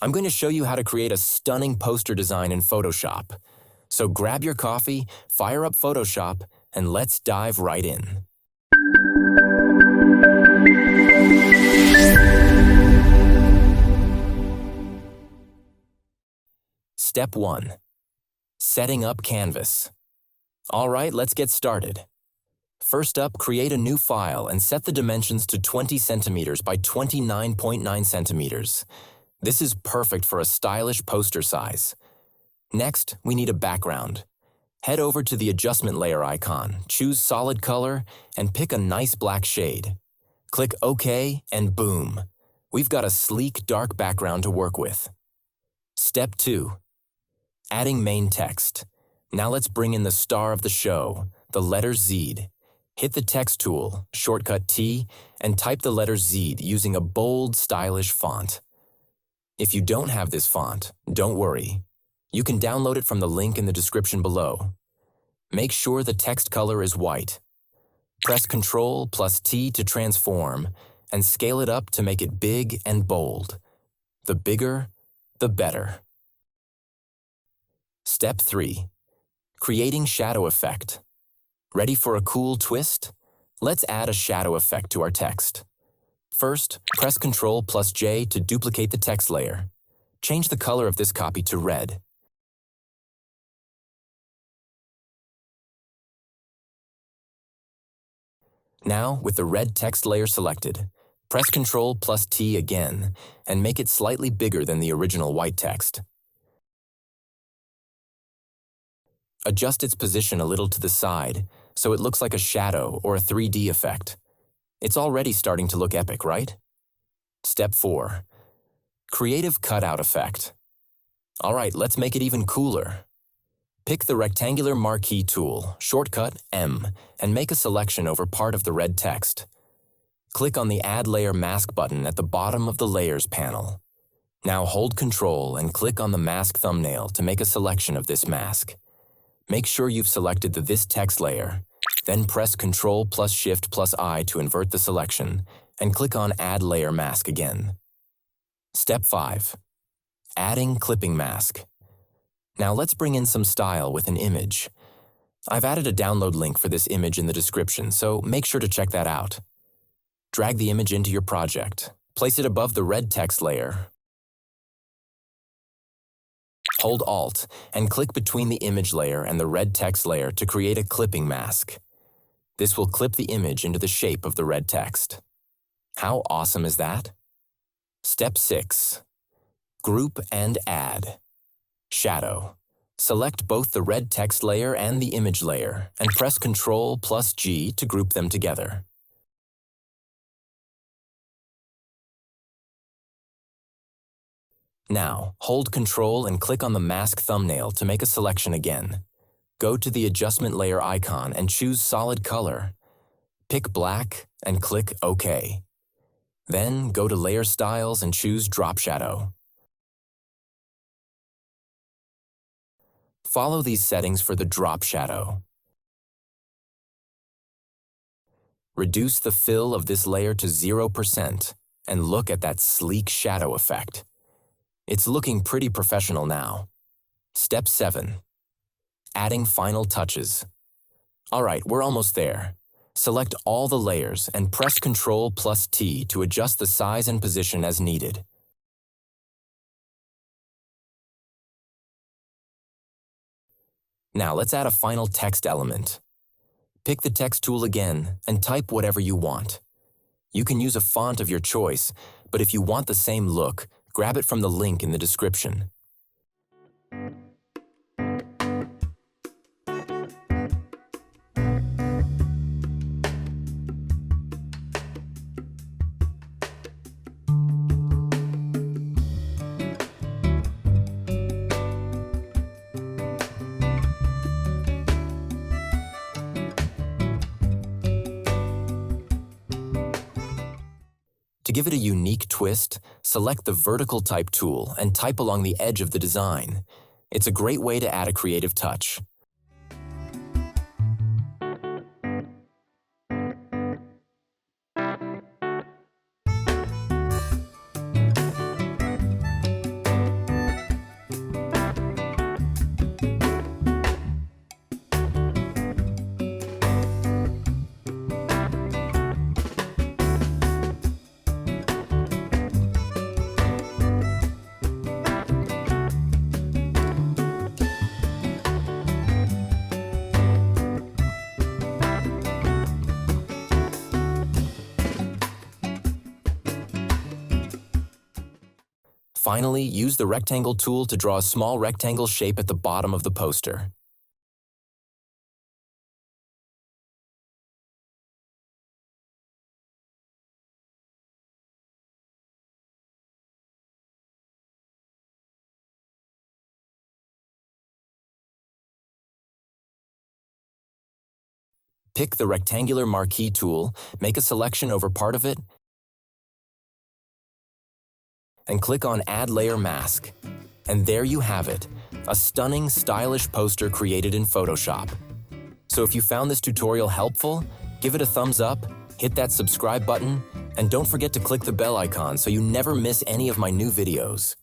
I'm going to show you how to create a stunning poster design in Photoshop. So grab your coffee, fire up Photoshop, and let's dive right in. Step 1. Setting up canvas. All right, let's get started. First up, create a new file and set the dimensions to 20 centimeters by 29.9 centimeters. This is perfect for a stylish poster size. Next, we need a background. Head over to the adjustment layer icon, choose solid color, and pick a nice black shade. Click OK, and boom! We've got a sleek, dark background to work with. Step 2. Adding main text. Now let's bring in the star of the show, the letter Z. Hit the text tool, shortcut T, and type the letter Z using a bold, stylish font. If you don't have this font, don't worry. You can download it from the link in the description below. Make sure the text color is white. Press Ctrl plus T to transform, and scale it up to make it big and bold. The bigger, the better. Step 3. Creating shadow effect. Ready for a cool twist? Let's add a shadow effect to our text. First, press Ctrl plus J to duplicate the text layer. Change the color of this copy to red. Now, with the red text layer selected, press Ctrl plus T again and make it slightly bigger than the original white text. Adjust its position a little to the side so it looks like a shadow or a 3D effect. It's already starting to look epic, right? Step 4. Creative Cutout effect. All right, let's make it even cooler. Pick the rectangular marquee tool, shortcut M, and make a selection over part of the red text. Click on the Add Layer Mask button at the bottom of the Layers panel. Now hold Ctrl and click on the mask thumbnail to make a selection of this mask. Make sure you've selected the This Text layer, then press Ctrl plus Shift plus I to invert the selection, and click on Add Layer Mask again. Step 5. Adding clipping mask. Now let's bring in some style with an image. I've added a download link for this image in the description, so make sure to check that out. Drag the image into your project. Place it above the red text layer. Hold Alt and click between the image layer and the red text layer to create a clipping mask. This will clip the image into the shape of the red text. How awesome is that? Step 6. Group and add. Shadow. Select both the red text layer and the image layer and press Ctrl plus G to group them together. Now, hold Ctrl and click on the mask thumbnail to make a selection again. Go to the adjustment layer icon and choose solid color. Pick black and click OK. Then go to Layer Styles and choose Drop Shadow. Follow these settings for the drop shadow. Reduce the fill of this layer to 0% and look at that sleek shadow effect. It's looking pretty professional now. Step 7. Adding final touches. All right, we're almost there. Select all the layers and press Ctrl plus T to adjust the size and position as needed. Now let's add a final text element. Pick the text tool again and type whatever you want. You can use a font of your choice, but if you want the same look, grab it from the link in the description. To give it a unique twist, select the Vertical Type tool and type along the edge of the design. It's a great way to add a creative touch. Finally, use the rectangle tool to draw a small rectangle shape at the bottom of the poster. Pick the rectangular marquee tool, make a selection over part of it, and click on Add Layer Mask. And there you have it, a stunning, stylish poster created in Photoshop. So if you found this tutorial helpful, give it a thumbs up, hit that subscribe button, and don't forget to click the bell icon so you never miss any of my new videos.